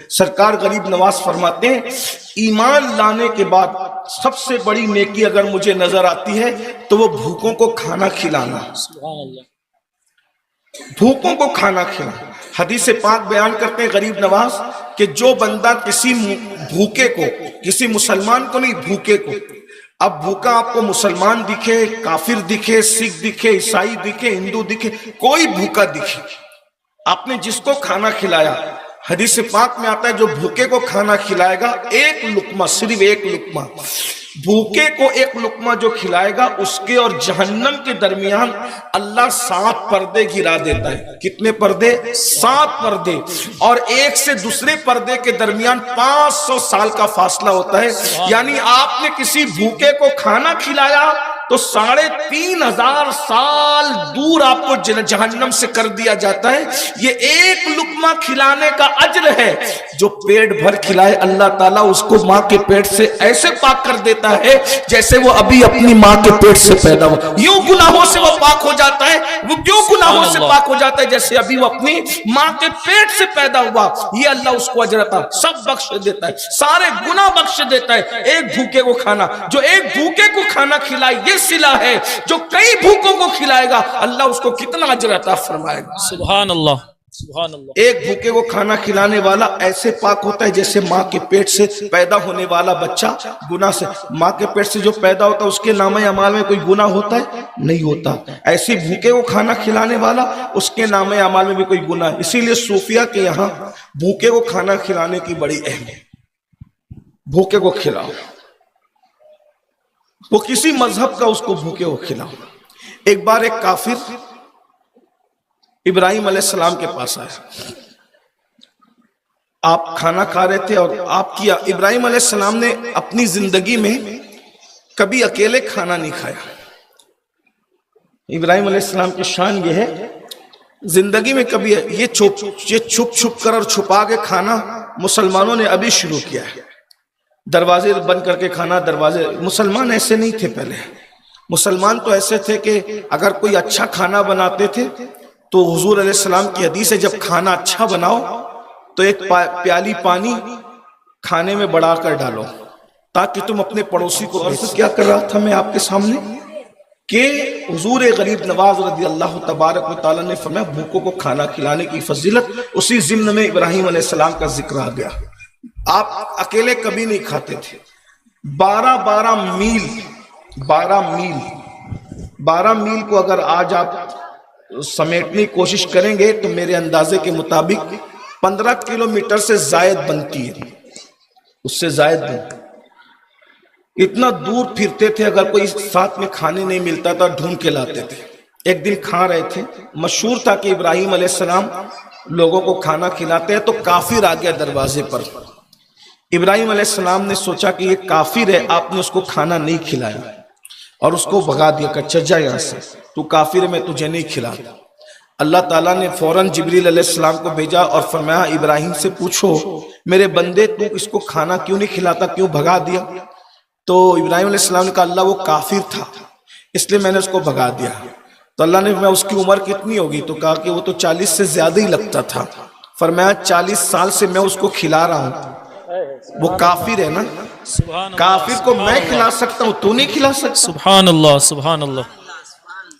सरकार गरीब नवाज फरमाते हैं, ईमान लाने के बाद सबसे बड़ी नेकी अगर मुझे नजर आती है तो वो भूखों को खाना खिलाना। भूखों को खाना खिलाना। हदीस पाक बयान करते हैं गरीब नवाज कि जो बंदा किसी भूखे को, किसी मुसलमान को नहीं, भूखे को, अब भूखा आपको मुसलमान दिखे, काफिर दिखे, सिख दिखे, ईसाई दिखे, हिंदू दिखे, कोई भूखा दिखे, आपने जिसको खाना खिलाया, हदीस पाक में आता है जो भूखे को खाना खिलाएगा, एक लुकमा, सिर्फ एक लुकमा, भूखे को एक लुकमा जो खिलाएगा, उसके और जहन्नम के दरमियान अल्लाह 7 पर्दे गिरा देता है। कितने पर्दे? 7 पर्दे। और एक से दूसरे पर्दे के दरमियान 500 साल का फासला होता है। यानी आपने किसी भूखे को खाना खिलाया तो 3,500 साल दूर आपको जहन्नम से कर दिया जाता है। ये एक लुकमा खिलाने का अज्र है। जो पेट भर खिलाए अल्लाह ताला उसको माँ के पेट से ऐसे पाक कर देता है जैसे वो अभी अपनी माँ के पेट से पैदा हुआ। यूं गुनाहों से वो पाक हो जाता है। वो क्यों गुनाहों से पाक हो जाता है? जैसे अभी वो अपनी माँ के पेट से पैदा हुआ। ये अल्लाह उसको अजर अता सब बख्श देता है, सारे गुनाह बख्श देता है। एक भूखे को खाना, जो एक भूखे को खाना खिलाए ये सिला है। जो कई भूखों को खिलाएगा अल्लाह उसको कितना अजर अता फरमाएगा। सुभान अल्लाह, सुभान अल्लाह। एक भूखे को खाना खिलाने वाला ऐसे पाक होता है जैसे माँ के पेट से पैदा होने वाला बच्चा गुनाह से, माँ के पेट से जो पैदा होता है उसके नामे अमाल में कोई गुनाह होता है? नहीं होता। ऐसे भूखे को खाना खिलाने वाला उसके नामे अमाल में भी कोई गुनाह। इसीलिए सूफिया के यहाँ भूखे को खाना खिलाने की बड़ी अहमियत। भूखे को खिलाओ, वो किसी मजहब का, उसको भूखे को खिलाओ। एक बार एक काफिर इब्राहिम अलैहिस्सलाम के पास आया। आप खाना खा रहे थे और आपकी इब्राहिम अलैहिस्सलाम ने अपनी जिंदगी में कभी अकेले खाना नहीं खाया। इब्राहिम अलैहिस्सलाम की शान ये है, जिंदगी में कभी ये छुप छुप कर और छुपा के खाना मुसलमानों ने अभी शुरू किया है। दरवाजे बंद करके खाना, दरवाजे, मुसलमान ऐसे नहीं थे पहले। मुसलमान तो ऐसे थे कि अगर कोई अच्छा खाना बनाते थे तो हुजूर अलैहिस्सलाम की हदीस है, जब खाना अच्छा बनाओ तो एक प्याली पानी खाने में बढ़ाकर डालो ताकि तुम अपने पड़ोसी को। क्या कर रहा था मैं आपके सामने कि हुजूर गरीब नवाज रज़ी अल्लाह तबारक व तआला ने फरमाया भूखों को खाना खिलाने की फजीलत, उसी ज़िम्न में इब्राहिम अलैहिस्सलाम का जिक्र आ गया। आप अकेले कभी नहीं खाते थे। 12 मील को अगर आज आप समेटने की कोशिश करेंगे तो मेरे अंदाजे के मुताबिक 15 किलोमीटर से जायद बनती है, उससे जायद बनती। इतना दूर फिरते थे, अगर कोई साथ में खाने नहीं मिलता था ढूंढ के लाते थे। एक दिन खा रहे थे, मशहूर था कि इब्राहिम अलैहिस्सलाम लोगों को खाना खिलाते हैं, तो काफिर आ गया दरवाजे पर। इब्राहिम अलैहिस्सलाम ने सोचा कि ये काफिर है, आपने उसको खाना नहीं खिलाया और उसको भगा दिया, कर चल जा यहाँ से, तू काफिर है, मैं तुझे नहीं खिलाता। अल्लाह ताला ने फौरन जिब्रील अलैहिस्सलाम को भेजा और फरमाया इब्राहिम से पूछो मेरे बंदे तू इसको खाना क्यों नहीं खिलाता, क्यों भगा दिया? तो इब्राहिम अलैहिस्सलाम ने कहा अल्लाह वो काफिर था इसलिए मैंने उसको भगा दिया। तो अल्लाह ने फरमाया उसकी उम्र कितनी होगी? तो कहा कि वो तो 40 से ज्यादा ही लगता था। फरमाया 40 साल से मैं उसको खिला रहा हूँ, वो काफिर है ना। काफिर को मैं खिला सकता हूँ, तू नहीं खिला सकता। सुभान अल्लाह, सुभान अल्लाह,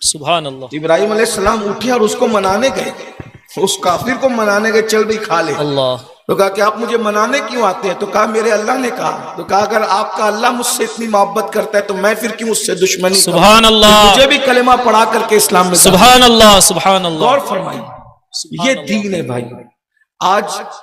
सुभान अल्लाह। इब्राहिम अलैहिस्सलाम उठे और उसको मनाने गए, उस काफिर को मनाने गए, चल भाई खा ले। अल्लाह। तो कहा कि आप मुझे मनाने क्यों आते हैं? तो कहा मेरे अल्लाह ने कहा। तो कहा अगर आपका अल्लाह मुझसे इतनी मोहब्बत करता है तो मैं फिर क्यों उससे दुश्मनी? सुभान अल्लाह। मुझे भी कलेमा पढ़ा करके इस्लाम में। सुभान अल्लाह, सुभान अल्लाह। गौर फरमाइए, ये दीन है भाई। आज